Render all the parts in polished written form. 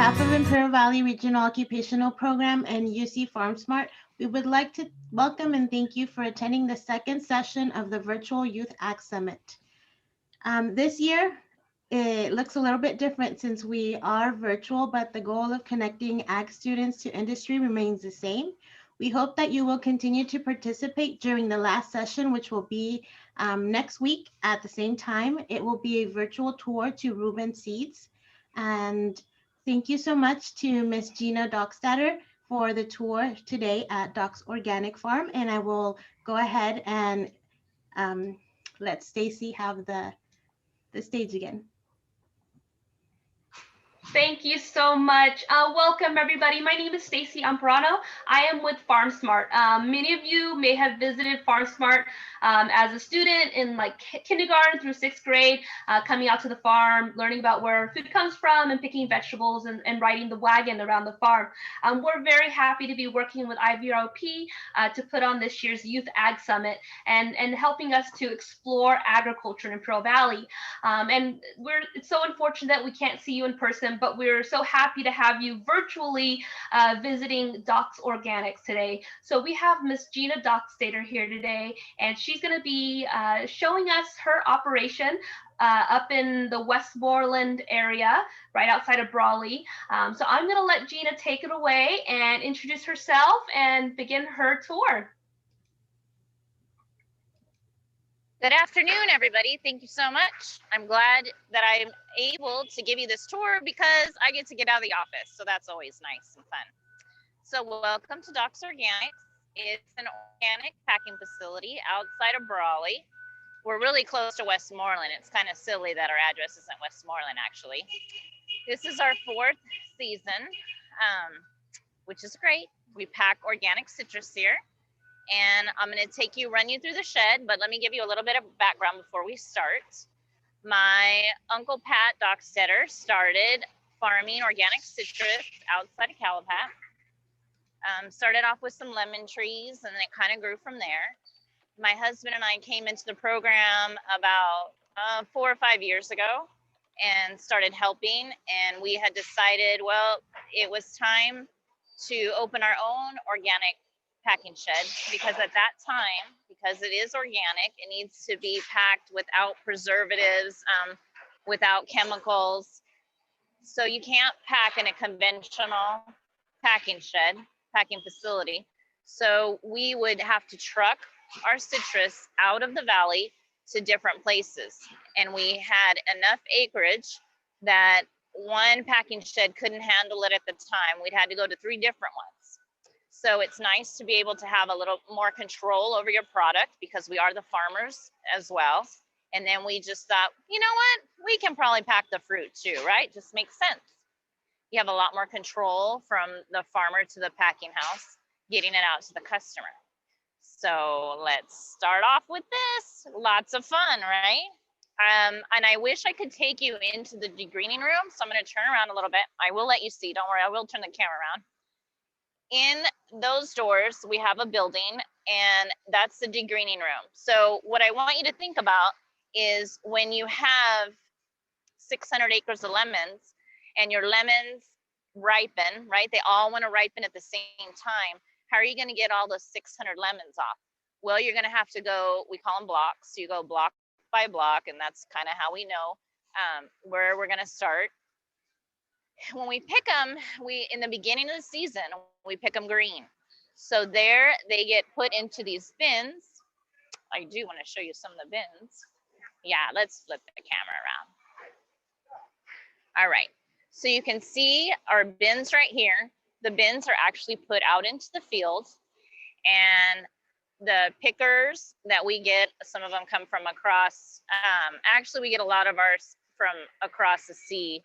behalf of Imperial Valley Regional Occupational Program and UC FarmSmart, we would like to welcome and thank you for attending the second session of the Virtual Youth Ag Summit. This year, it looks a little bit different since we are virtual, but the goal of connecting ag students to industry remains the same. We hope that you will continue to participate during the last session, which will be next week at the same time. It will be a virtual tour to Reuben Seeds. And thank you so much to Miss Gina Dockstader for the tour today at Doc's Organic Farm. And I will go ahead and let Stacy have the stage again. Thank you so much. Welcome everybody. My name is Stacy Omparano. I am with FarmSmart. Many of you may have visited FarmSmart as a student in like kindergarten through 6th grade, coming out to the farm, learning about where food comes from and picking vegetables and riding the wagon around the farm. We're very happy to be working with IVROP to put on this year's Youth Ag Summit and helping us to explore agriculture in Imperial Valley. And it's so unfortunate that we can't see you in person, but we're so happy to have you virtually visiting Doc's Organics today. So we have Miss Gina Dockstader here today, and she's going to be showing us her operation up in the Westmoreland area, right outside of Brawley. So I'm going to let Gina take it away and introduce herself and begin her tour. Good afternoon, everybody. Thank you so much. I'm glad that I'm able to give you this tour because I get to get out of the office, so that's always nice and fun. So welcome to Doc's Organics. It's an organic packing facility outside of Brawley. We're really close to Westmoreland. It's kind of silly that our address isn't Westmoreland, actually. This is our 4th season, which is great. We pack organic citrus here. And I'm going to run you through the shed, but let me give you a little bit of background before we start. My uncle Pat Dockstader started farming organic citrus outside of Calapat. Started off with some lemon trees, and it kind of grew from there. My husband and I came into the program about 4 or 5 years ago and started helping, and we had decided, well, it was time to open our own organic packing shed, because at that time, because it is organic, it needs to be packed without preservatives, without chemicals. So you can't pack in a conventional packing facility. So we would have to truck our citrus out of the valley to different places. And we had enough acreage that one packing shed couldn't handle it at the time. We'd had to go to 3 different ones. So it's nice to be able to have a little more control over your product because we are the farmers as well. And then we just thought, you know what? We can probably pack the fruit too, right? Just makes sense. You have a lot more control from the farmer to the packing house, getting it out to the customer. So let's start off with this. Lots of fun, right? And I wish I could take you into the degreening room. So I'm going to turn around a little bit. I will let you see. Don't worry, I will turn the camera around. In those doors, we have a building, and that's the degreening room. So what I want you to think about is when you have 600 acres of lemons and your lemons ripen, right? They all want to ripen at the same time. How are you going to get all those 600 lemons off? Well, you're going to have to go, we call them blocks. So you go block by block, and that's kind of how we know where we're going to start. When we pick them, in the beginning of the season, we pick them green. So there they get put into these bins. I do want to show you some of the bins. Yeah, let's flip the camera around. All right, so you can see our bins right here. The bins are actually put out into the field, and the pickers that we get, some of them come from across, actually we get a lot of ours from across the sea,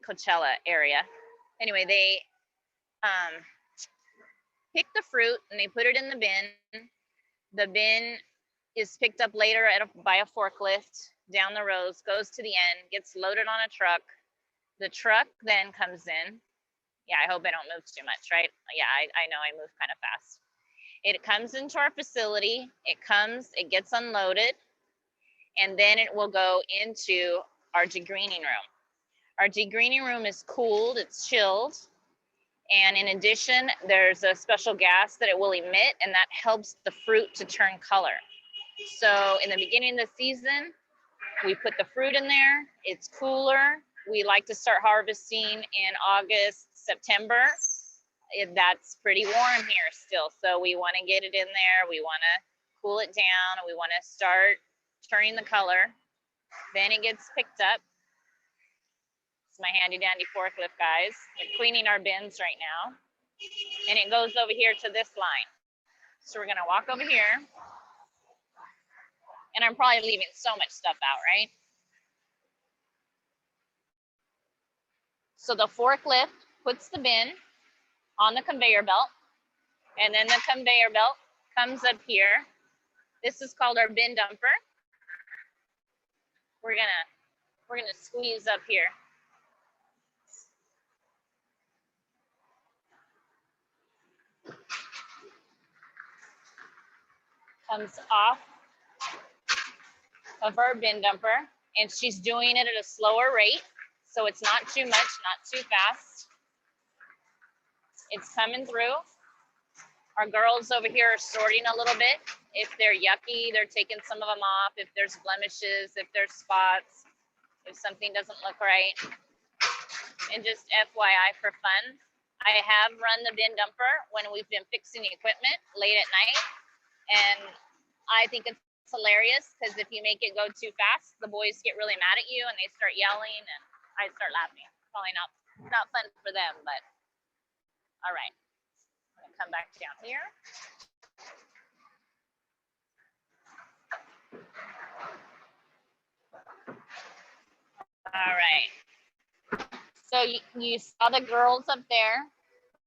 Coachella area. Anyway, they pick the fruit and they put it in the bin. The bin is picked up later by a forklift down the roads, goes to the end, gets loaded on a truck. The truck then comes in. Yeah, I hope I don't move too much, right? Yeah, I know I move kind of fast. It comes into our facility, it gets unloaded, and then it will go into our degreening room. Our degreening room is cooled, it's chilled. And in addition, there's a special gas that it will emit, and that helps the fruit to turn color. So in the beginning of the season, we put the fruit in there, it's cooler. We like to start harvesting in August, September. That's pretty warm here still. So we want to get it in there. We want to cool it down. We want to start turning the color. Then it gets picked up. It's my handy dandy forklift, guys. We're cleaning our bins right now. And it goes over here to this line. So we're gonna walk over here. And I'm probably leaving so much stuff out, right? So the forklift puts the bin on the conveyor belt. And then the conveyor belt comes up here. This is called our bin dumper. We're gonna squeeze up here. Comes off of our bin dumper, and she's doing it at a slower rate, so it's not too much, not too fast. It's coming through. Our girls over here are sorting a little bit. If they're yucky, they're taking some of them off. If there's blemishes, if there's spots, if something doesn't look right. And just FYI for fun, I have run the bin dumper when we've been fixing the equipment late at night. And I think it's hilarious because if you make it go too fast, the boys get really mad at you and they start yelling and I start laughing. Probably not fun for them, but all right. I'm gonna come back down here. All right. So you saw the girls up there.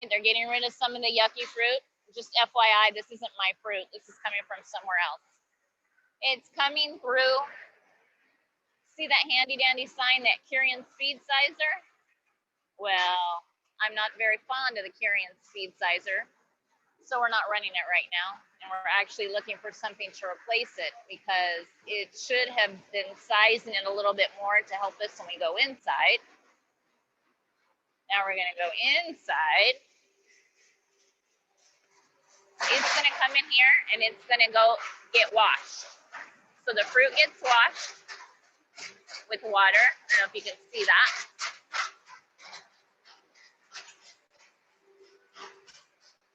They're getting rid of some of the yucky fruit. Just FYI, this isn't my fruit. This is coming from somewhere else. It's coming through. See that handy dandy sign, that Curian speed sizer? Well, I'm not very fond of the Curian speed sizer, so we're not running it right now. And we're actually looking for something to replace it because it should have been sizing it a little bit more to help us when we go inside. Now we're gonna go inside. It's gonna come in here and it's gonna go get washed. So the fruit gets washed with water. I don't know if you can see that.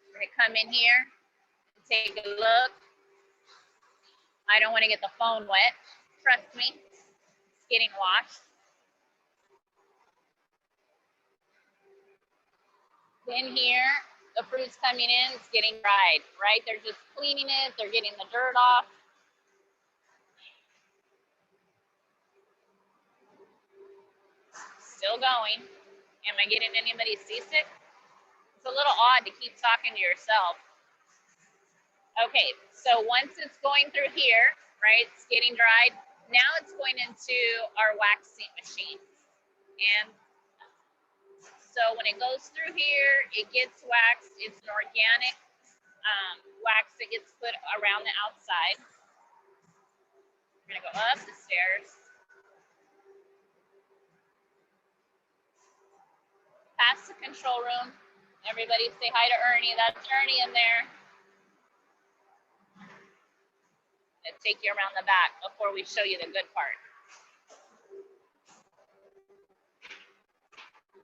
We're gonna come in here and take a look. I don't wanna get the phone wet. Trust me, it's getting washed. Then here, the fruit's coming in, it's getting dried, right? They're just cleaning it, they're getting the dirt off. Still going. Am I getting anybody seasick? It's a little odd to keep talking to yourself. Okay, so once it's going through here, right, it's getting dried. Now it's going into our waxing machine. And so when it goes through here, it gets waxed. It's an organic wax that gets put around the outside. We're gonna go up the stairs. Past the control room. Everybody say hi to Ernie. That's Ernie in there. Let's take you around the back before we show you the good part.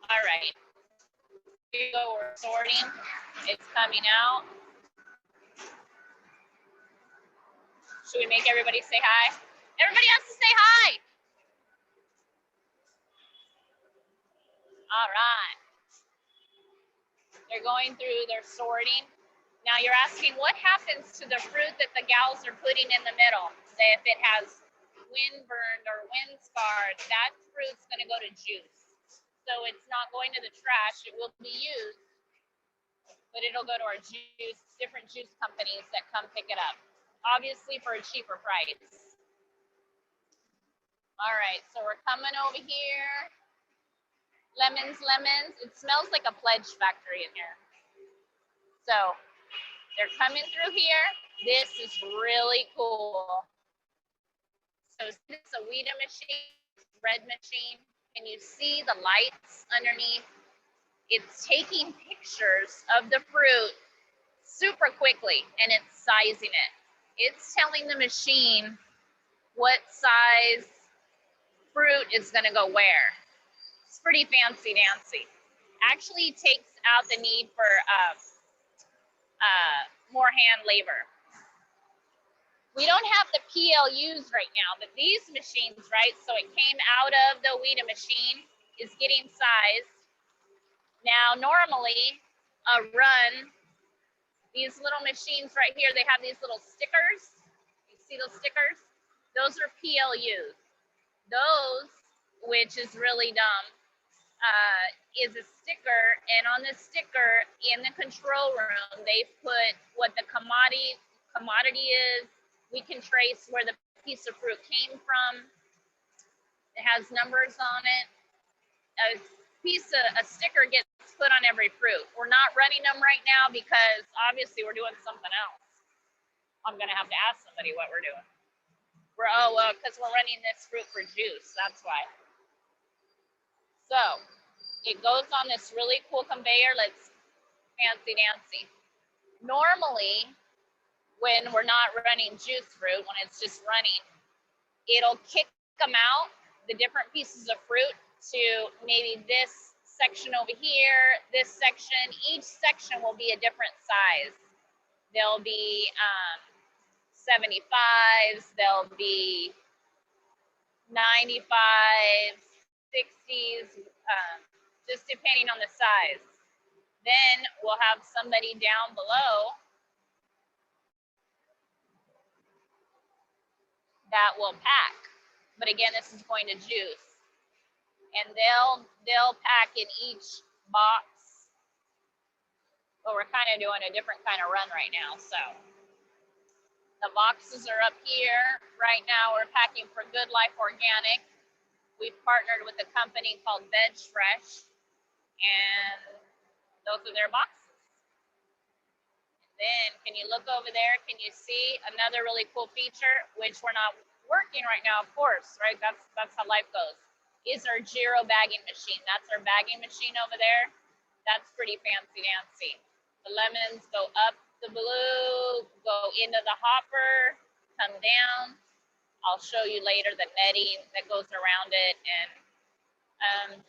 All right. Here you go, we're sorting. It's coming out. Should we make everybody say hi? Everybody has to say hi. All right. They're going through, they're sorting. Now you're asking what happens to the fruit that the gals are putting in the middle? Say if it has wind burned or wind scarred, that fruit's gonna go to juice. So it's not going to the trash, it will be used, but it'll go to our juice, different juice companies that come pick it up. Obviously for a cheaper price. All right, so we're coming over here. Lemons, lemons. It smells like a pledge factory in here. So they're coming through here. This is really cool. So it's a weeder machine, red machine. Can you see the lights underneath? It's taking pictures of the fruit super quickly and it's sizing it. It's telling the machine what size fruit is going to go where. It's pretty fancy dancy. Actually takes out the need for more hand labor. We don't have the PLUs right now, but these machines, right? So it came out of the Weeda machine, is getting sized. Now, normally a run, these little machines right here, they have these little stickers. You see those stickers? Those are PLUs. Those, which is really dumb, is a sticker, and on this sticker in the control room, they've put what the commodity is. We can trace where the piece of fruit came from. It has numbers on it. A sticker gets put on every fruit. We're not running them right now because obviously we're doing something else. I'm gonna have to ask somebody what we're doing. Because we're running this fruit for juice, that's why. So it goes on this really cool conveyor. Let's fancy dancy. Normally, when we're not running juice fruit, when it's just running, it'll kick them out, the different pieces of fruit, to maybe this section over here, this section. Each section will be a different size. There'll be 75s, there'll be 95s, 60s, just depending on the size. Then we'll have somebody down below that will pack. But again, this is going to juice. And they'll pack in each box. But we're kind of doing a different kind of run right now. So the boxes are up here. Right now we're packing for Good Life Organic. We've partnered with a company called Veg Fresh, and those are their boxes. And then can you look over there? Can you see another really cool feature, which we're not working right now, of course, right? That's how life goes. Is our Giro bagging machine. That's our bagging machine over there. That's pretty fancy dancy. The lemons go up the blue, go into the hopper, come down. I'll show you later the netting that goes around it. And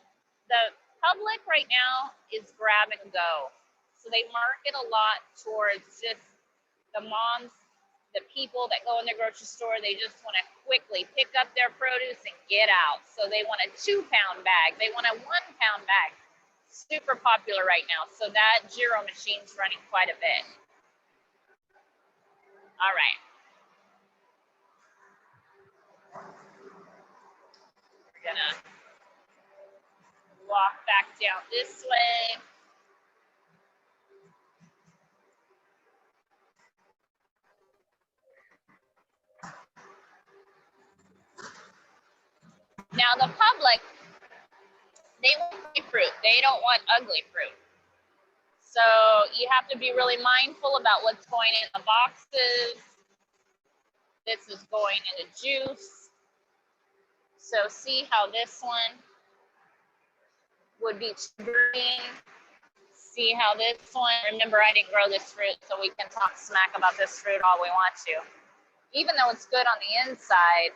the public right now is grab and go. So they market a lot towards just the moms, the people that go in the grocery store. They just want to quickly pick up their produce and get out. So they want a 2-pound bag. They want a 1-pound bag. Super popular right now. So that Giro machine's running quite a bit. All right. We're gonna walk back down this way. Now the public, they want pretty fruit. They don't want ugly fruit. So you have to be really mindful about what's going in the boxes. This is going into juice. So see how this one would be green. See how this one, remember I didn't grow this fruit, so we can talk smack about this fruit all we want to. Even though it's good on the inside,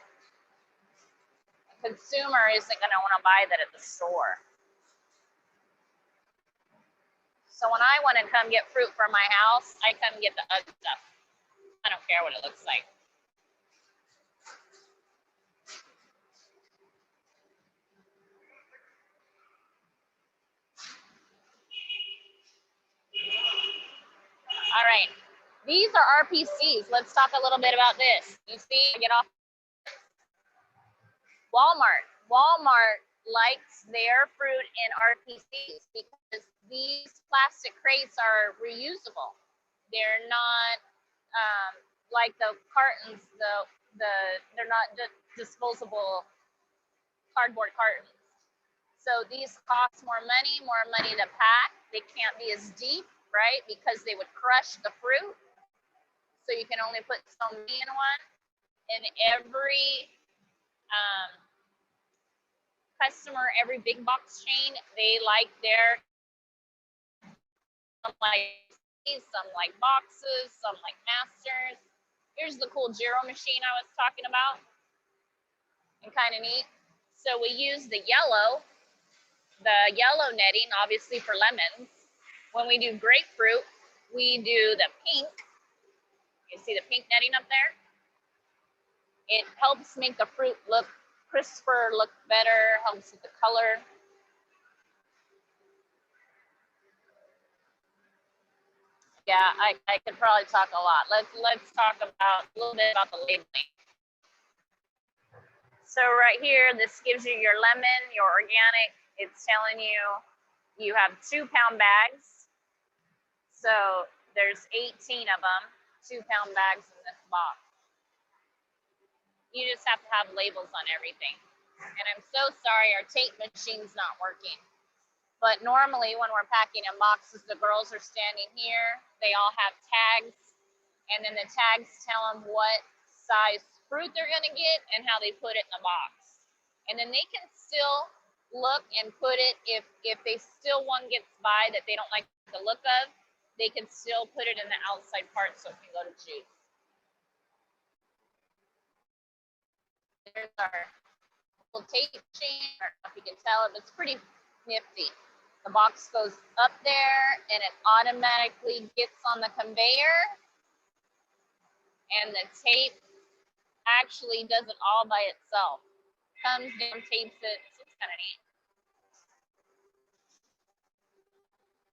the consumer isn't gonna wanna buy that at the store. So when I wanna come get fruit for my house, I come get the ugly stuff. I don't care what it looks like. All right, these are RPCs. Let's talk a little bit about this. You see, get off. Walmart likes their fruit in RPCs because these plastic crates are reusable. They're not like the cartons, they're not disposable cardboard cartons. So these cost more money to pack. They can't be as deep, right? Because they would crush the fruit. So you can only put so many in one. And every customer, every big box chain, they like their, some like boxes, some like masters. Here's the cool Giro machine I was talking about, and kind of neat. So we use the yellow netting, obviously for lemons. When we do grapefruit, we do the pink. You see the pink netting up there? It helps make the fruit look crisper, look better, helps with the color. Yeah, I could probably talk a lot. Let's talk about a little bit about the labeling. So right here, this gives you your lemon, your organic. It's telling you you have 2-pound bags. So there's 18 of them, 2-pound bags in this box. You just have to have labels on everything. And I'm so sorry, our tape machine's not working. But normally when we're packing in boxes, the girls are standing here. They all have tags. And then the tags tell them what size fruit they're gonna get and how they put it in the box. And then they can still look and put it, if they still one gets by that they don't like the look of, they can still put it in the outside part so it can go to juice. There's our little tape chain. I don't know if you can tell it, but it's pretty nifty. The box goes up there and it automatically gets on the conveyor, and the tape actually does it all by itself. Comes down, tapes it, so it's kind of neat.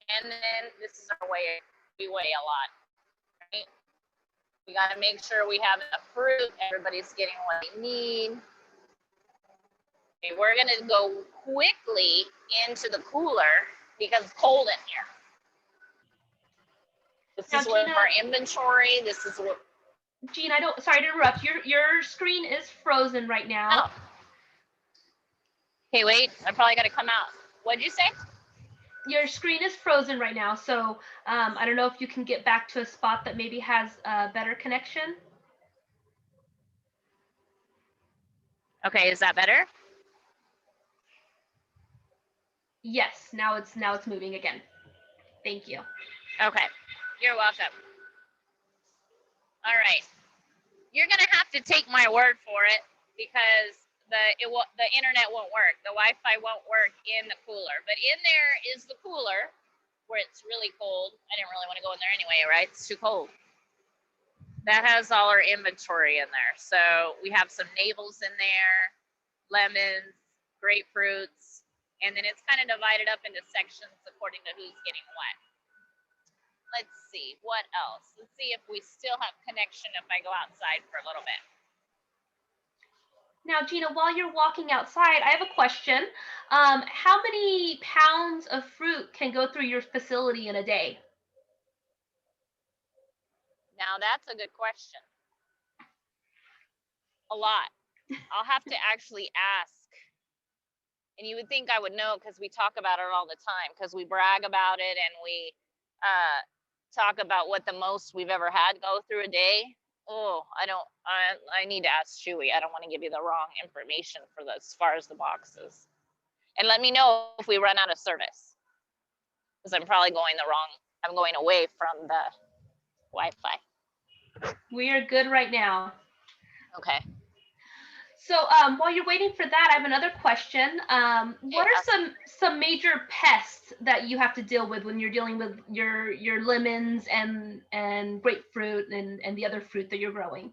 And then this is our weigh. We weigh a lot, right? We got to make sure we have enough fruit. Everybody's getting what they need. Okay, we're going to go quickly into the cooler because it's cold in here. This is what our inventory. This is what. Gina, sorry to interrupt. Your screen is frozen right now. Oh. Okay, wait. I probably got to come out. What'd you say? Your screen is frozen right now, so I don't know if you can get back to a spot that maybe has a better connection. Okay, is that better? Yes, now it's moving again. Thank you. Okay, you're welcome. All right, you're gonna have to take my word for it because the internet won't work. The Wi-Fi won't work in the cooler, but in there is the cooler where it's really cold. I didn't really want to go in there anyway, right? It's too cold. That has all our inventory in there. So we have some navels in there, lemons, grapefruits, and then it's kind of divided up into sections according to who's getting what. Let's see, what else? Let's see if we still have connection if I go outside for a little bit. Now, Gina, while you're walking outside, I have a question. How many pounds of fruit can go through your facility in a day? Now, that's a good question. A lot. I'll have to actually ask. And you would think I would know because we talk about it all the time, because we brag about it and we talk about what the most we've ever had go through a day. Oh, I need to ask Chewy. I don't want to give you the wrong information for the, as far as the boxes. And let me know if we run out of service, because I'm probably going I'm going away from the Wi-Fi. We are good right now. Okay. So while you're waiting for that, I have another question. What are some major pests that you have to deal with when you're dealing with your lemons and grapefruit and the other fruit that you're growing?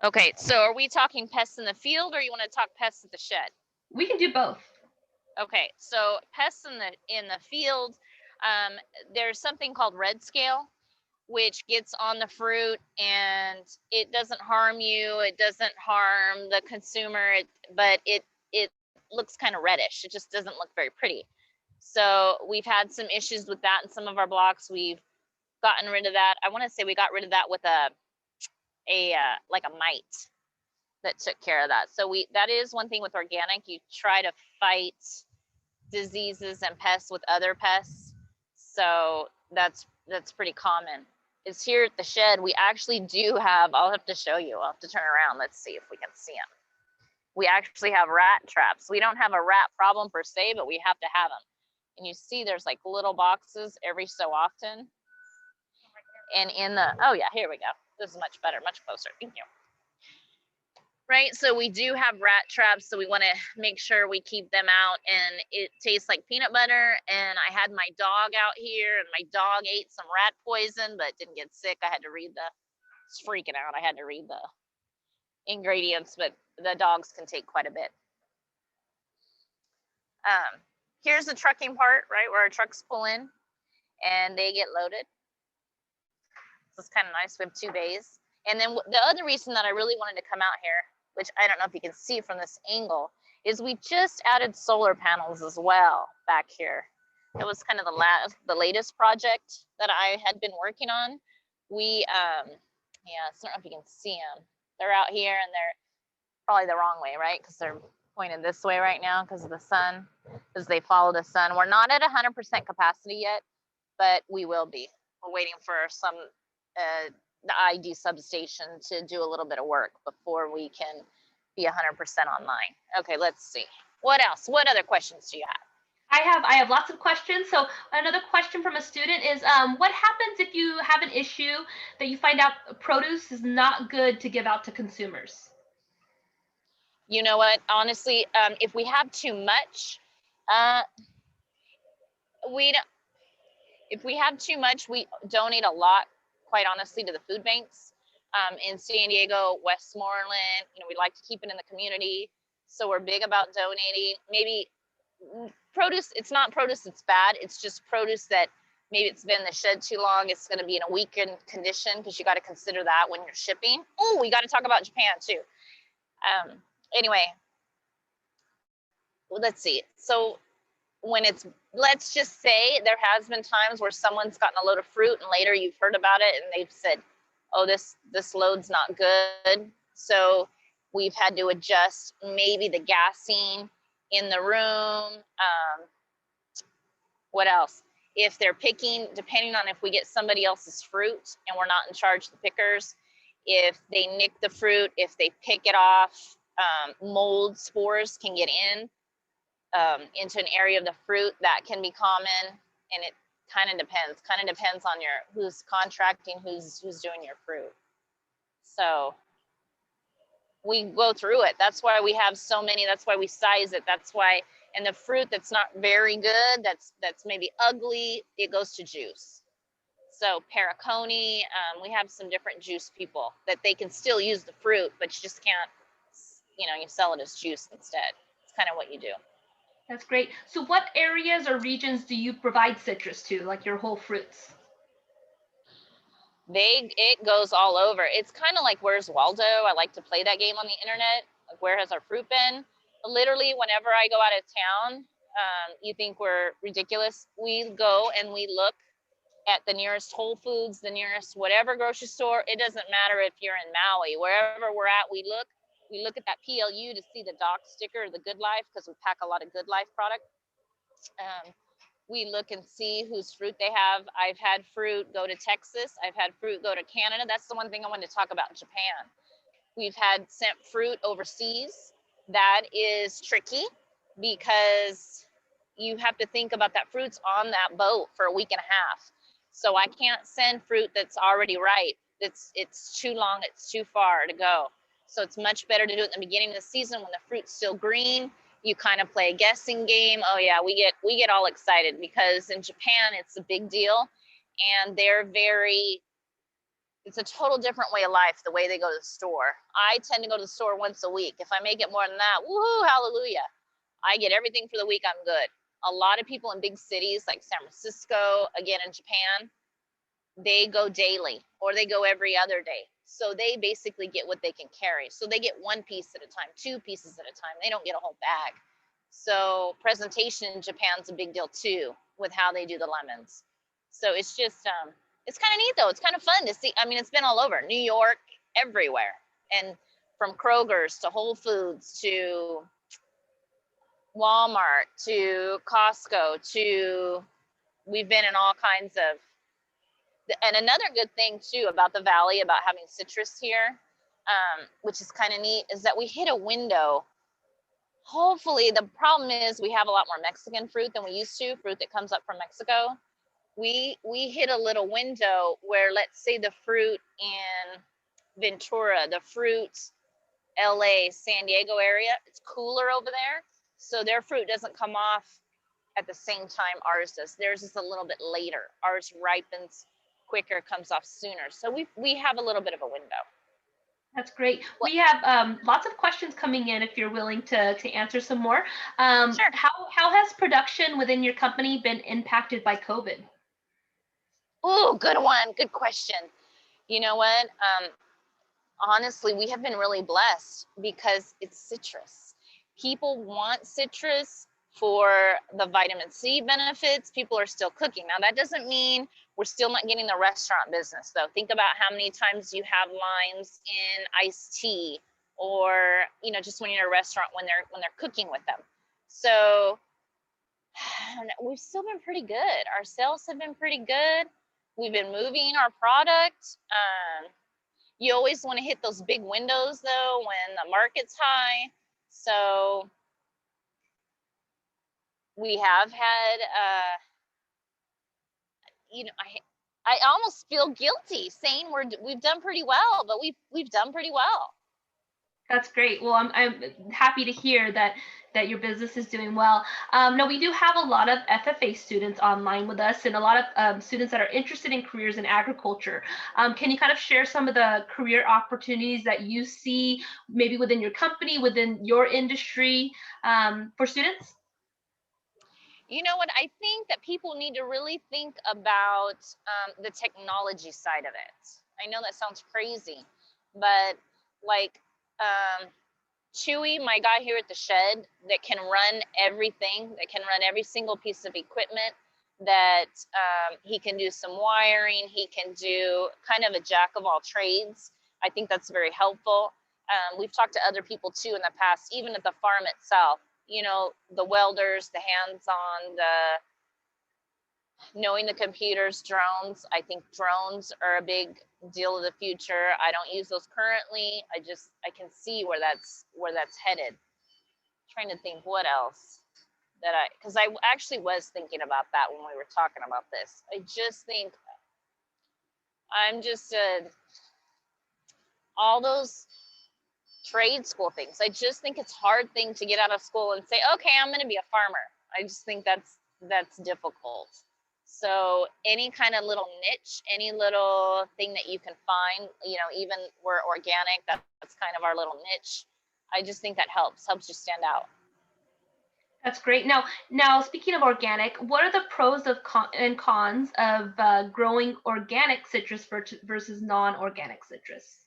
Okay, so are we talking pests in the field, or you want to talk pests at the shed? We can do both. Okay, so pests in the field, there's something called red scale, which gets on the fruit and it doesn't harm you. It doesn't harm the consumer, but it looks kind of reddish. It just doesn't look very pretty. So we've had some issues with that in some of our blocks. We've gotten rid of that. I want to say we got rid of that with like a mite that took care of that. So that is one thing with organic. You try to fight diseases and pests with other pests. So that's pretty common. Is here at the shed, we actually do have, I'll have to show you. I'll have to turn around. Let's see if we can see them. we actually have rat traps. We don't have a rat problem per se, but we have to have them. And you see there's like little boxes every so often. And in the, oh yeah, here we go. This is much better, much closer. Thank you. Right, so we do have rat traps, so we want to make sure we keep them out, and it tastes like peanut butter. And I had my dog out here, and my dog ate some rat poison, but didn't get sick. I had to read it's freaking out. I had to read the ingredients, but the dogs can take quite a bit. Here's the trucking part, right, where our trucks pull in, and they get loaded. So it's kind of nice. We have 2 bays. And then the other reason that I really wanted to come out here, which I don't know if you can see from this angle, is we just added solar panels as well back here. It was kind of the latest project that I had been working on. We, yeah, I don't know if you can see them. They're out here, and they're probably the wrong way, right? Because they're pointed this way right now because of the sun, because they follow the sun. We're not at 100% capacity yet, but we will be. We're waiting for some the ID substation to do a little bit of work before we can be 100% online. Okay, let's see. What else? What other questions do you have? I have lots of questions. So another question from a student is, what happens if you have an issue that you find out produce is not good to give out to consumers? You know what? Honestly, if we have too much, if we have too much, we donate a lot, quite honestly, to the food banks. In San Diego, Westmoreland, you know, we like to keep it in the community. So we're big about donating. Maybe produce, it's not produce that's bad. It's just produce that maybe it's been in the shed too long. It's going to be in a weakened condition, because you got to consider that when you're shipping. Oh, we got to talk about Japan too. Anyway, let's see. So when it's, let's just say there has been times where someone's gotten a load of fruit and later you've heard about it and they've said, oh, this load's not good. So we've had to adjust maybe the gassing in the room. What else? If they're picking, depending on if we get somebody else's fruit and we're not in charge of the pickers, if they nick the fruit, if they pick it off, mold spores can get into an area of the fruit. That can be common, and it kind of depends on who's contracting, who's doing your fruit. So we go through it. That's why we have so many. That's why we size it. That's why, and the fruit that's not very good, that's maybe ugly, it goes to juice. So Paraconi, we have some different juice people that they can still use the fruit, but you just can't, you know, you sell it as juice instead. It's kind of what you do. That's great. So what areas or regions do you provide citrus to, like your whole fruits? It goes all over. It's kind of like Where's Waldo? I like to play that game on the internet. Like, where has our fruit been? Literally, whenever I go out of town, you think we're ridiculous. We go and we look at the nearest Whole Foods, the nearest whatever grocery store. It doesn't matter if you're in Maui, wherever we're at, we look at that PLU to see the Dock sticker, the Good Life, because we pack a lot of Good Life product. We look and see whose fruit they have. I've had fruit go to Texas. I've had fruit go to Canada. That's the one thing I wanted to talk about in Japan. We've had sent fruit overseas. That is tricky because you have to think about that fruit's on that boat for a week and a half. So I can't send fruit that's already ripe. It's too long, it's too far to go. So it's much better to do it in the beginning of the season when the fruit's still green. You kind of play a guessing game. Oh yeah, we get all excited because in Japan it's a big deal, and it's a total different way of life, the way they go to the store. I tend to go to the store once a week. If I make it more than that, woohoo, hallelujah. I get everything for the week, I'm good. A lot of people in big cities like San Francisco, again in Japan, they go daily or they go every other day. So they basically get what they can carry. So they get one piece at a time, 2 pieces at a time. They don't get a whole bag. So presentation in Japan's a big deal too, with how they do the lemons. So it's just, it's kind of neat though. It's kind of fun to see. I mean, it's been all over, New York, everywhere. And from Kroger's to Whole Foods to Walmart to Costco we've been in all kinds of. And another good thing too about the valley, about having citrus here, which is kind of neat, is that we hit a window hopefully, the problem is we have a lot more Mexican fruit than we used to, fruit that comes up from Mexico. We hit a little window where, let's say the fruit in Ventura, the fruit LA, San Diego area, it's cooler over there. So their fruit doesn't come off at the same time ours does. Theirs is a little bit later. Ours ripens quicker, comes off sooner. So we have a little bit of a window. That's great. We have lots of questions coming in if you're willing to answer some more. Sure. How has production within your company been impacted by COVID? Oh, good one. Good question. You know what? Honestly, we have been really blessed because it's citrus. People want citrus for the vitamin C benefits. People are still cooking. Now, that doesn't mean we're still not getting the restaurant business, though. Think about how many times you have limes in iced tea, or, you know, just when you're in a restaurant when they're cooking with them. So we've still been pretty good. Our sales have been pretty good. We've been moving our product. You always want to hit those big windows, though, when the market's high. So we have had, you know, I almost feel guilty saying we've done pretty well, but we've done pretty well. That's great. Well, I'm happy to hear that your business is doing well. Now, we do have a lot of FFA students online with us, and a lot of students that are interested in careers in agriculture. Can you kind of share some of the career opportunities that you see maybe within your company, within your industry, for students? You know what? I think that people need to really think about the technology side of it. I know that sounds crazy, but like Chewy, my guy here at the shed, that can run everything, that can run every single piece of equipment, that he can do some wiring, he can do kind of a jack of all trades. I think that's very helpful. We've talked to other people too in the past, even at the farm itself, you know, the welders, the hands-on, knowing the computers, drones. I think drones are a big deal of the future. I don't use those currently. I can see where that's headed. I'm trying to think what else because I actually was thinking about that when we were talking about this. I just think all those trade school things. I just think it's a hard thing to get out of school and say, okay, I'm going to be a farmer. I just think that's difficult. So any kind of little niche, any little thing that you can find, you know, even we're organic, that's kind of our little niche. I just think that helps you stand out. That's great. Now speaking of organic, what are the pros and cons of growing organic citrus versus non-organic citrus?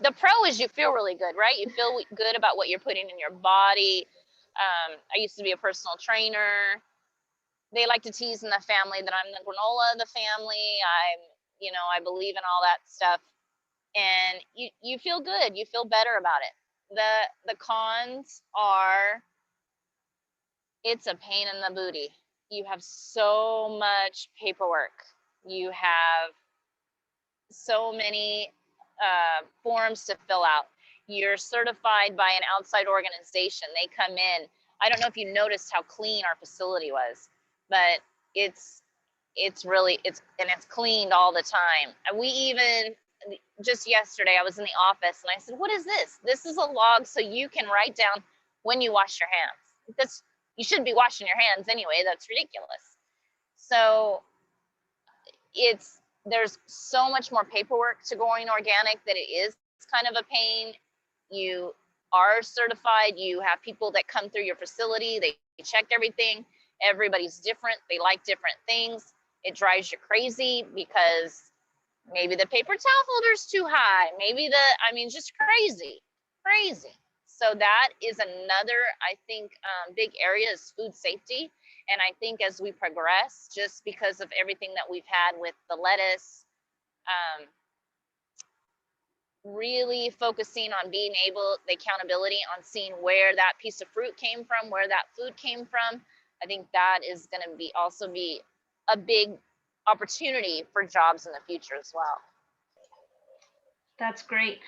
The pro is you feel really good, right? You feel good about what you're putting in your body. I used to be a personal trainer. They like to tease in the family that I'm the granola of the family. I believe in all that stuff. And you feel good. You feel better about it. The cons are, it's a pain in the booty. You have so much paperwork. You have so many forms to fill out. You're certified by an outside organization. They come in. I don't know if you noticed how clean our facility was, but it's cleaned all the time. And we even, just yesterday, I was in the office and I said, what is this? This is a log so you can write down when you wash your hands. You shouldn't be washing your hands anyway. That's ridiculous. So there's so much more paperwork to going organic that it is kind of a pain. You are certified. You have people that come through your facility. They check everything. Everybody's different. They like different things. It drives you crazy because maybe the paper towel holder's too high. Just crazy. So that is another, I think, big area is food safety. And I think as we progress, just because of everything that we've had with the lettuce, really focusing on the accountability on seeing where that piece of fruit came from, where that food came from. I think that is going to also be a big opportunity for jobs in the future as well. That's great.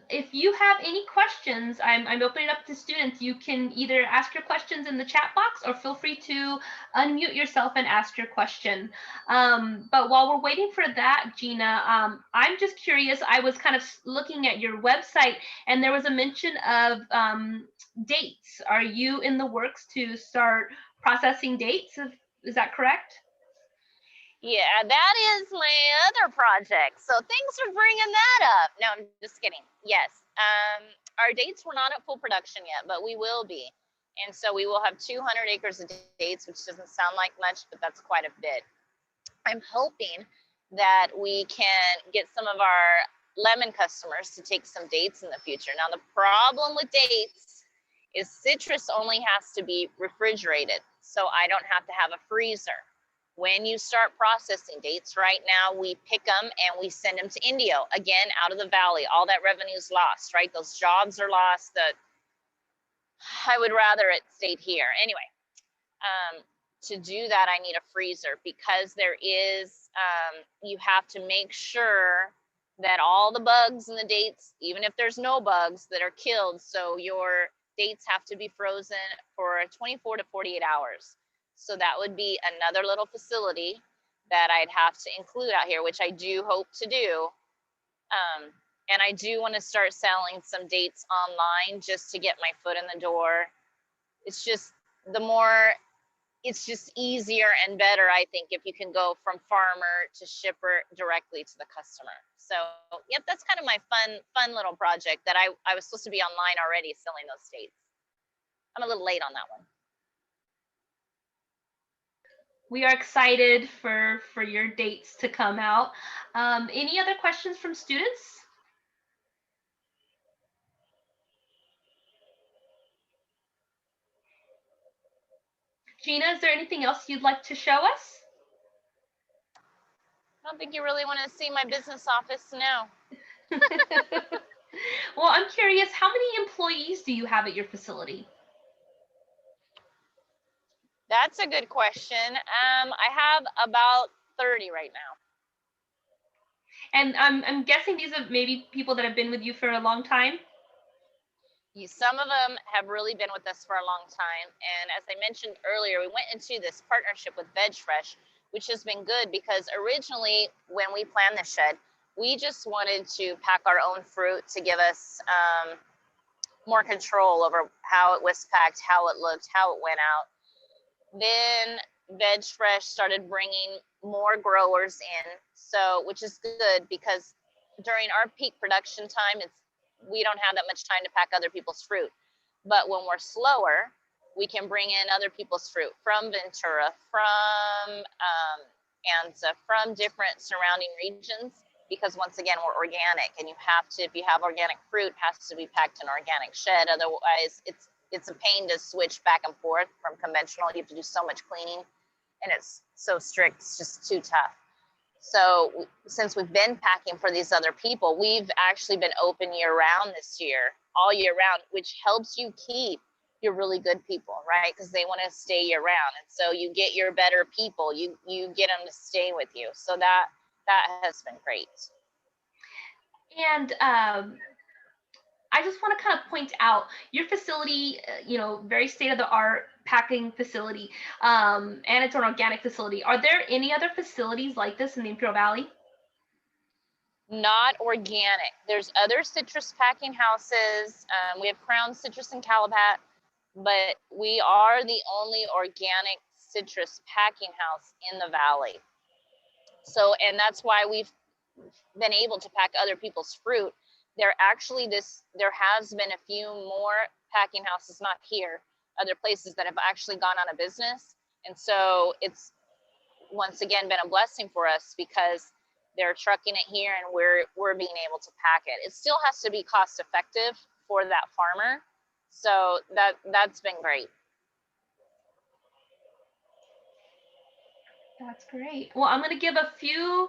If you have any questions, I'm opening up to students. You can either ask your questions in the chat box or feel free to unmute yourself and ask your question. But while we're waiting for that, Gina, I'm just curious. I was kind of looking at your website and there was a mention of dates. Are you in the works to start processing dates? Is that correct? Yeah, that is my other project. So thanks for bringing that up. No, I'm just kidding. Yes, our dates were not at full production yet, but we will be. And so we will have 200 acres of dates, which doesn't sound like much, but that's quite a bit. I'm hoping that we can get some of our lemon customers to take some dates in the future. Now, the problem with dates is citrus only has to be refrigerated, so I don't have to have a freezer. When you start processing dates, right now we pick them and we send them to India, again, out of the valley. All that revenue is lost, right? Those jobs are lost. I would rather it stayed here. Anyway, to do that, I need a freezer because there is, you have to make sure that all the bugs in the dates, even if there's no bugs, that are killed. So your dates have to be frozen for 24 to 48 hours. So that would be another little facility that I'd have to include out here, which I do hope to do. And I do want to start selling some dates online just to get my foot in the door. It's just it's just easier and better, I think, if you can go from farmer to shipper directly to the customer. So, yep, that's kind of my fun little project that I was supposed to be online already selling those dates. I'm a little late on that one. We are excited for your dates to come out. Any other questions from students? Gina, is there anything else you'd like to show us? I don't think you really want to see my business office now. Well, I'm curious, how many employees do you have at your facility? That's a good question. I have about 30 right now. And I'm guessing these are maybe people that have been with you for a long time? Some of them have really been with us for a long time. And as I mentioned earlier, we went into this partnership with Veg Fresh, which has been good because originally when we planned the shed, we just wanted to pack our own fruit to give us more control over how it was packed, how it looked, how it went out. Then Veg Fresh started bringing more growers in, so which is good because during our peak production time, we don't have that much time to pack other people's fruit. But when we're slower, we can bring in other people's fruit from Ventura, from Anza, from different surrounding regions, because once again, we're organic, and you have to, if you have organic fruit, it has to be packed in an organic shed. Otherwise, it's a pain to switch back and forth from conventional. You have to do so much cleaning, and it's so strict, it's just too tough. So since we've been packing for these other people, we've actually been open year round this year, all year round, which helps you keep your really good people, right? Because they want to stay year round. And so you get your better people, you get them to stay with you. So that has been great. And I just want to kind of point out your facility, very state-of-the-art packing facility, and it's an organic facility. Are there any other facilities like this in the Imperial Valley? Not organic. There's other citrus packing houses. We have Crown Citrus in Calabat, but we are the only organic citrus packing house in the valley. So, and that's why we've been able to pack other people's fruit. There has been a few more packing houses, not here, other places that have actually gone out of business. And so it's once again been a blessing for us because they're trucking it here and we're being able to pack it. It still has to be cost effective for that farmer. So that's been great. That's great. Well, I'm going to give a few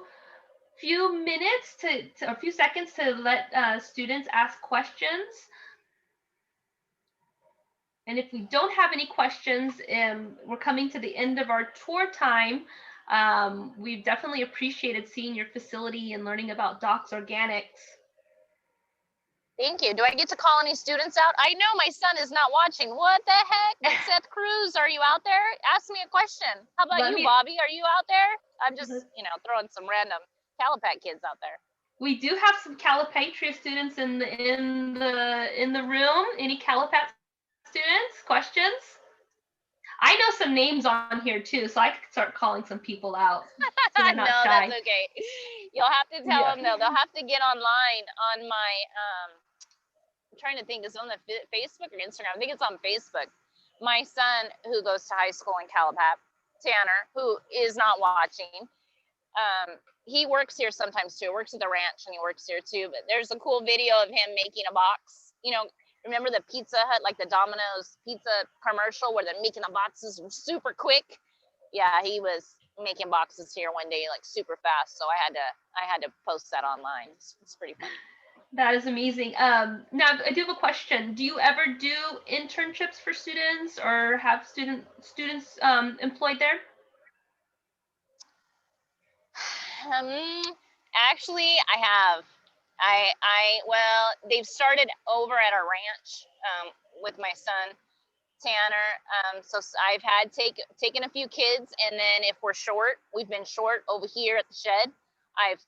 minutes to a few seconds to let students ask questions. And if we don't have any questions, we're coming to the end of our tour time. We've definitely appreciated seeing your facility and learning about Doc's Organics. Thank you. Do I get to call any students out? I know my son is not watching. What the heck? Seth Cruz, are you out there? Ask me a question. How about you, Bobby? Are you out there? I'm just, throwing some random Calipat kids out there. We do have some Calipatria students in the room. Any Calipat students? Questions? I know some names on here too, so I could start calling some people out. So they're not no, shy. that's okay. You'll have to tell them though. They'll have to get online on my. I'm trying to think. Is it on the Facebook or Instagram? I think it's on Facebook. My son, who goes to high school in Calipat, Tanner, who is not watching. He works here sometimes too. Works at the ranch and he works here too. But there's a cool video of him making a box. Remember the Pizza Hut, like the Domino's pizza commercial where they're making the boxes super quick? Yeah, he was making boxes here one day like super fast. So I had to post that online. It's pretty funny. That is amazing. Now I do have a question. Do you ever do internships for students or have students employed there? Actually, I have. Well, they've started over at our ranch with my son Tanner. So I've had taken a few kids, and then if we've been short over here at the shed, I've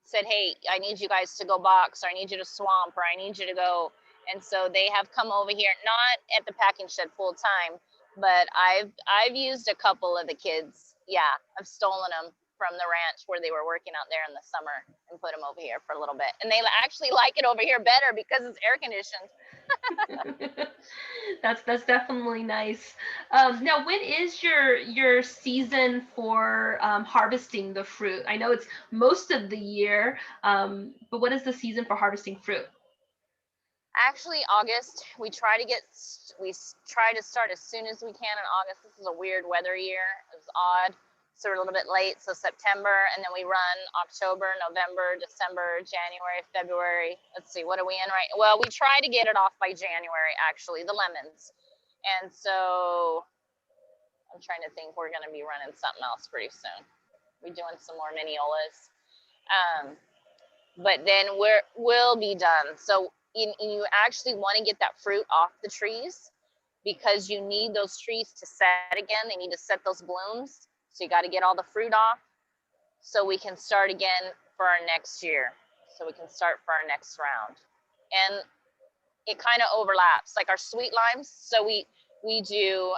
said, hey, I need you guys to go box, or I need you to swamp, or I need you to go. And so they have come over here, not at the packing shed full time, but I've used a couple of the kids. Yeah, I've stolen them from the ranch where they were working out there in the summer and put them over here for a little bit. And they actually like it over here better because it's air conditioned. That's definitely nice. Now, when is your season for harvesting the fruit? I know it's most of the year, but what is the season for harvesting fruit? Actually, August. We try to start as soon as we can in August. This is a weird weather year. It was odd. So we're a little bit late. So September, and then we run October, November, December, January, February. Let's see, what are we in right? Well, we try to get it off by January, actually, the lemons. And so I'm trying to think, we're going to be running something else pretty soon. We're doing some more miniolas. But then we'll be done. So you actually want to get that fruit off the trees because you need those trees to set again. They need to set those blooms. So you got to get all the fruit off so we can start again for our next year. So we can start for our next round. And it kind of overlaps, like our sweet limes. So we do,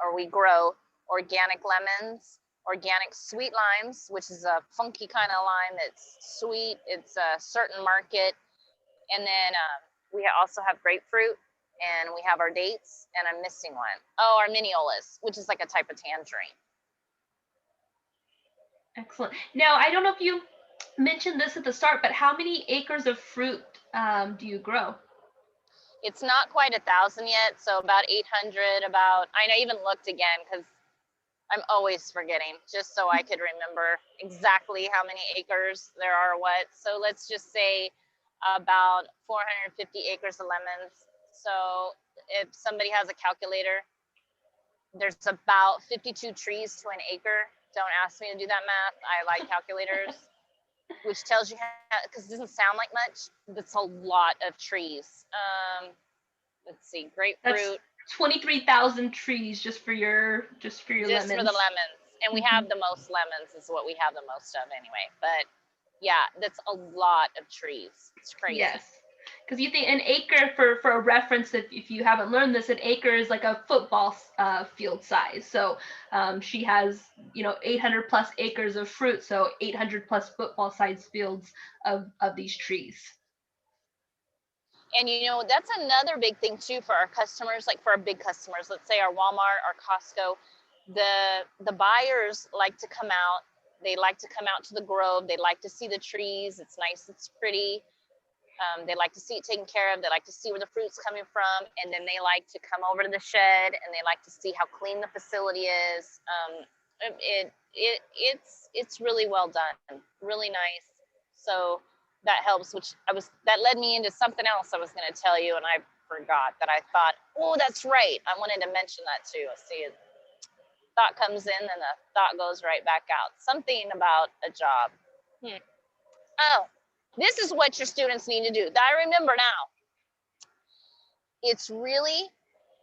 or we grow organic lemons, organic sweet limes, which is a funky kind of lime that's sweet. It's a certain market. And then we also have grapefruit, and we have our dates, and I'm missing one. Oh, our miniolas, which is like a type of tangerine. Excellent. Now, I don't know if you mentioned this at the start, but how many acres of fruit do you grow? It's not quite 1,000 yet, so about 800. I even looked again because I'm always forgetting, just so I could remember exactly how many acres there are what. So let's just say about 450 acres of lemons. So if somebody has a calculator, there's about 52 trees to an acre. Don't ask me to do that math. I like calculators, which tells you how, because it doesn't sound like much. That's a lot of trees. Let's see, grapefruit. That's 23,000 trees just for your lemons. Just for the lemons. And we have the most lemons is what we have the most of anyway. But yeah, that's a lot of trees. It's crazy. Yes. Because you think an acre, for a reference, if you haven't learned this, an acre is like a football field size. So she has 800 plus acres of fruit, so 800 plus football size fields of these trees. And that's another big thing too for our customers, like for our big customers. Let's say our Walmart, our Costco. The buyers like to come out. They like to come out to the grove. They like to see the trees. It's nice. It's pretty. They like to see it taken care of. They like to see where the fruit's coming from. And then they like to come over to the shed and they like to see how clean the facility is. It's really well done, really nice. So that helps, that led me into something else I was going to tell you. And I forgot that. I thought, oh, that's right. I wanted to mention that too. See, thought comes in and the thought goes right back out. Something about a job. Oh. This is what your students need to do. I remember now. it's really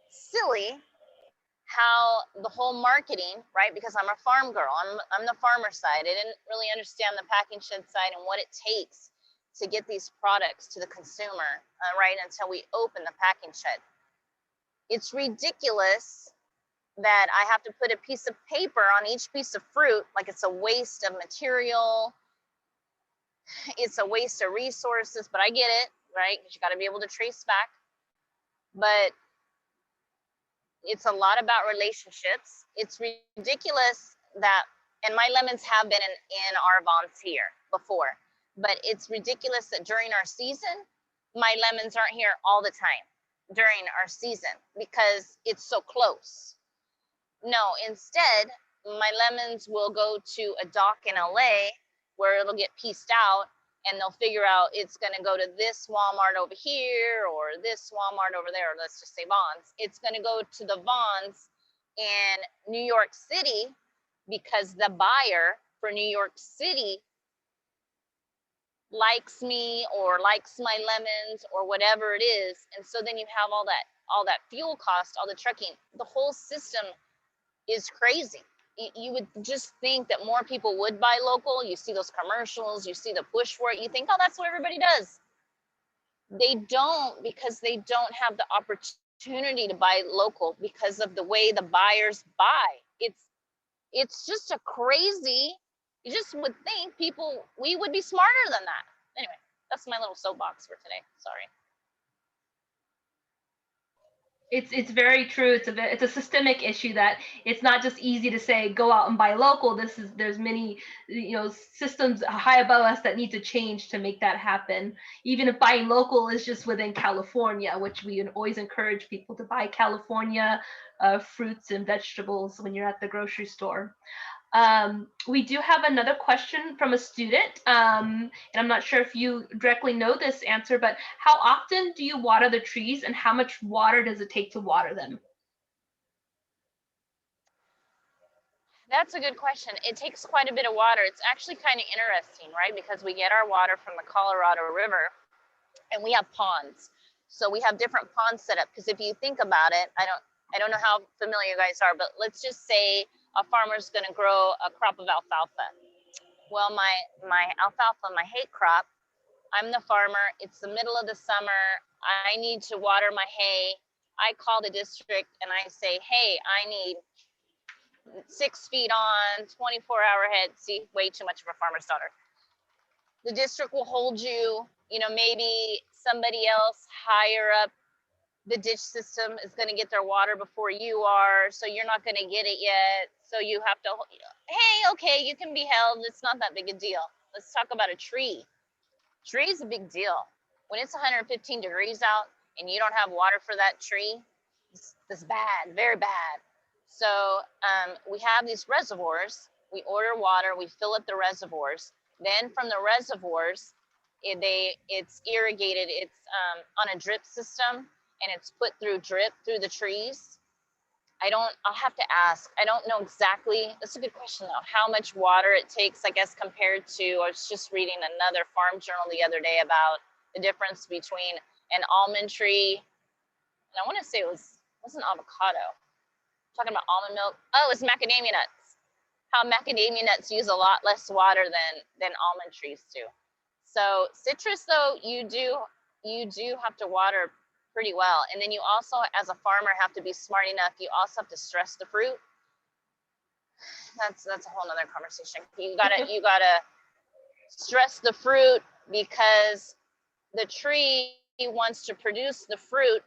silly how the whole marketing, right? Because I'm a farm girl, I'm the farmer side. I didn't really understand the packing shed side and what it takes to get these products to the consumer, right? Until we open the packing shed. It's ridiculous that I have to put a piece of paper on each piece of fruit, like it's a waste of material, it's a waste of resources, but I get it, right? Because you got to be able to trace back. But it's a lot about relationships. It's ridiculous that, and my lemons have been in our vons here before, but it's ridiculous that during our season, my lemons aren't here all the time during our season because it's so close. No, instead, my lemons will go to a dock in LA where it'll get pieced out and they'll figure out it's going to go to this Walmart over here or this Walmart over there, or let's just say Vons. It's going to go to the Vons in New York City because the buyer for New York City likes me or likes my lemons or whatever it is. And so then you have all that fuel cost, all the trucking. The whole system is crazy. You would just think that more people would buy local. You see those commercials, you see the push for it, you think, oh, that's what everybody does. They don't, because they don't have the opportunity to buy local because of the way the buyers buy. It's just a crazy, you just would think we would be smarter than that. Anyway, that's my little soapbox for today. Sorry. It's very true. It's a systemic issue that it's not just easy to say go out and buy local. There's many systems high above us that need to change to make that happen. Even if buying local is just within California, which we always encourage people to buy California fruits and vegetables when you're at the grocery store. We do have another question from a student, and I'm not sure if you directly know this answer, but how often do you water the trees and how much water does it take to water them? That's a good question. It takes quite a bit of water. It's actually kind of interesting, right? Because we get our water from the Colorado River and we have ponds. So we have different ponds set up, because if you think about it, I don't know how familiar you guys are, but let's just say a farmer's going to grow a crop of alfalfa. Well, my alfalfa, my hay crop, I'm the farmer. It's the middle of the summer. I need to water my hay. I call the district and I say, hey, I need 6 feet on, 24-hour head. See, way too much of a farmer's daughter. The district will hold you, maybe somebody else higher up the ditch system is going to get their water before you are, so you're not going to get it yet. So you have to, hey, okay, you can be held. It's not that big a deal. Let's talk about a tree. Tree is a big deal. When it's 115 degrees out and you don't have water for that tree, it's bad, very bad. So we have these reservoirs. We order water. We fill up the reservoirs. Then from the reservoirs, it's irrigated. It's on a drip system. And it's put through drip through the trees. I'll have to ask. I don't know exactly. That's a good question though. How much water it takes, I guess, compared to, I was just reading another farm journal the other day about the difference between an almond tree, and I want to say it wasn't avocado. I'm talking about almond milk. Oh, it's macadamia nuts. How macadamia nuts use a lot less water than almond trees do. So citrus though, you do have to water pretty well. And then you also, as a farmer, have to be smart enough. You also have to stress the fruit. That's a whole nother conversation. You gotta stress the fruit, because the tree wants to produce the fruit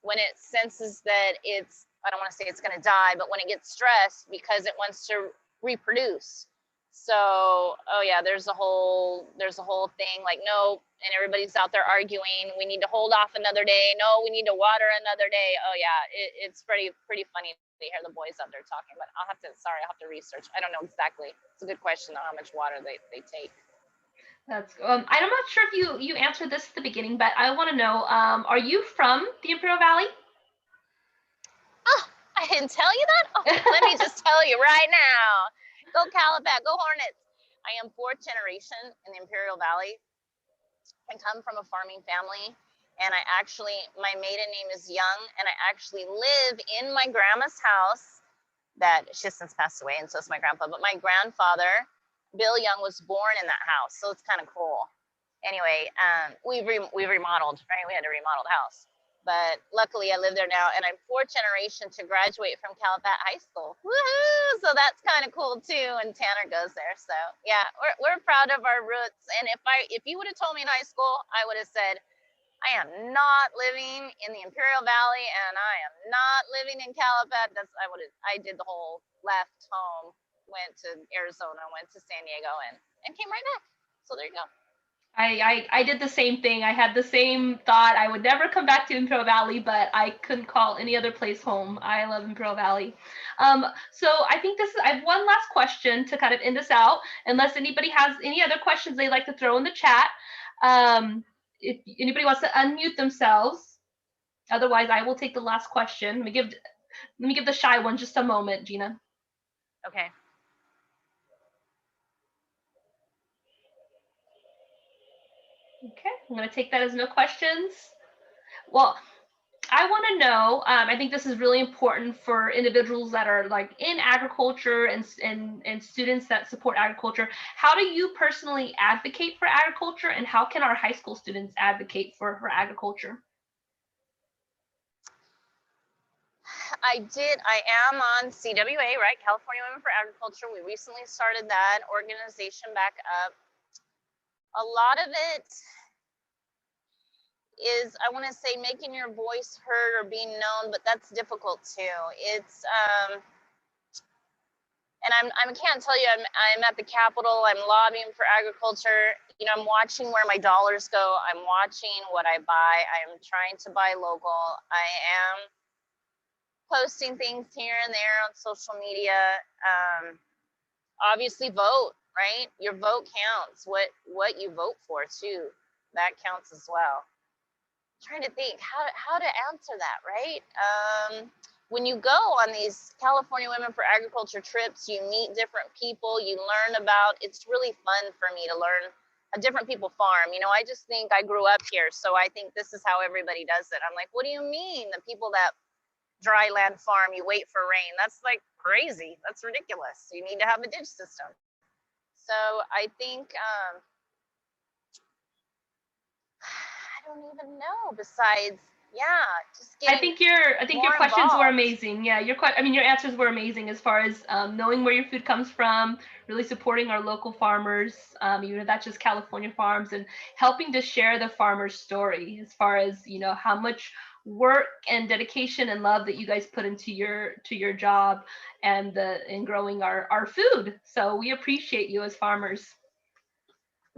when it senses that I don't want to say it's gonna die, but when it gets stressed, because it wants to reproduce. So, oh yeah, there's a whole thing like, no, and everybody's out there arguing, we need to hold off another day. No, we need to water another day. Oh yeah, it's pretty funny to hear the boys out there talking, but I'll have to research. I don't know exactly. It's a good question on how much water they take. That's I'm not sure if you answered this at the beginning, but I want to know, are you from the Imperial Valley? Oh, I didn't tell you that? Oh, let me just tell you right now. Go Calabac, go Hornets. I am 4th generation in the Imperial Valley. I come from a farming family. And my maiden name is Young, and I actually live in my grandma's house that she has since passed away, and so is my grandpa. But my grandfather, Bill Young, was born in that house, so it's kind of cool. Anyway, we've remodeled, right? We had a remodeled house. But luckily I live there now, and I'm fourth generation to graduate from Calapat High School. Woohoo! So that's kind of cool too, and Tanner goes there. So yeah, we're proud of our roots. And if you would have told me in high school, I would have said, I am not living in the Imperial Valley, and I am not living in Calapat. I did the whole left home, went to Arizona, went to San Diego, and came right back. So there you go. I did the same thing. I had the same thought. I would never come back to Imperial Valley, but I couldn't call any other place home. I love Imperial Valley. So I think I have one last question to kind of end this out, unless anybody has any other questions they'd like to throw in the chat. If anybody wants to unmute themselves, otherwise I will take the last question. Let me give the shy one just a moment, Gina. Okay. Okay, I'm going to take that as no questions. Well, I want to know, I think this is really important for individuals that are like in agriculture and students that support agriculture. How do you personally advocate for agriculture, and how can our high school students advocate for agriculture? I am on CWA, right? California Women for Agriculture. We recently started that organization back up. A lot of it is, I want to say, making your voice heard or being known, but that's difficult too. It's and I can't tell you, I'm at the Capitol, I'm lobbying for agriculture. You know, I'm watching where my dollars go. I'm watching what I buy. I'm trying to buy local. I am posting things here and there on social media. Obviously vote, right? Your vote counts. What you vote for too, that counts as well. I'm trying to think how to answer that, right? When you go on these California Women for Agriculture trips, you meet different people, you learn about, it's really fun for me to learn a different people farm. You know, I just think I grew up here, so I think this is how everybody does it. I'm like, what do you mean? The people that dry land farm, you wait for rain. That's like crazy. That's ridiculous. You need to have a ditch system. So I think, I don't even know, besides, just getting I think your questions involved. were amazing. Yeah, your answers were amazing as far as knowing where your food comes from, really supporting our local farmers, even if that's just California farms, and helping to share the farmer's story as far as, you know, how much work and dedication and love that you guys put into your job and in growing our food. So we appreciate you as farmers.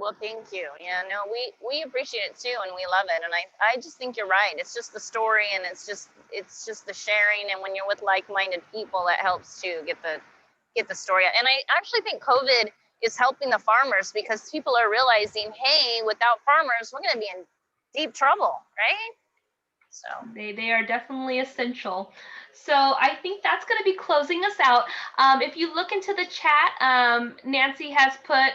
Well, thank you. Yeah, no, we appreciate it too, and we love it. And I just think you're right. It's just the story, and it's just the sharing. And when you're with like-minded people, that helps to get the story out. And I actually think COVID is helping the farmers, because people are realizing, hey, without farmers, we're going to be in deep trouble, right? So they are definitely essential. So I think that's going to be closing us out. If you look into the chat, Nancy has put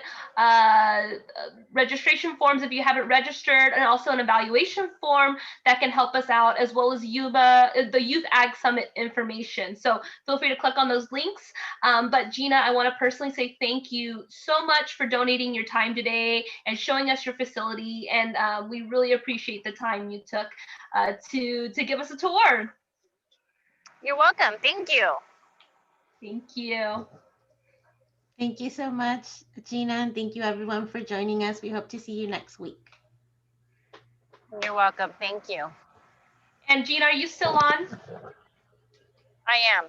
registration forms if you haven't registered, and also an evaluation form that can help us out, as well as the Youth Ag Summit information. So feel free to click on those links. But Gina, I want to personally say thank you so much for donating your time today and showing us your facility. And we really appreciate the time you took to give us a tour. You're welcome. Thank you. Thank you. Thank you so much, Gina, and thank you everyone for joining us. We hope to see you next week. You're welcome. Thank you. And Gina, are you still on? I am.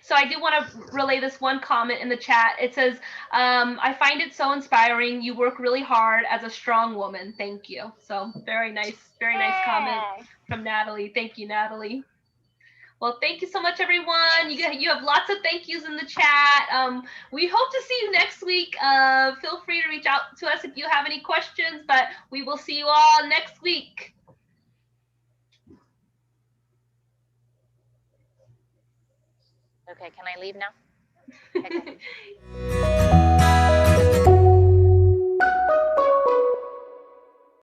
So I do want to relay this one comment in the chat. It says, I find it so inspiring. You work really hard as a strong woman. Thank you. So very nice comment from Natalie. Thank you, Natalie. Well, thank you so much, everyone. You have lots of thank yous in the chat. We hope to see you next week. Feel free to reach out to us if you have any questions, but we will see you all next week. Okay, can I leave now? Okay.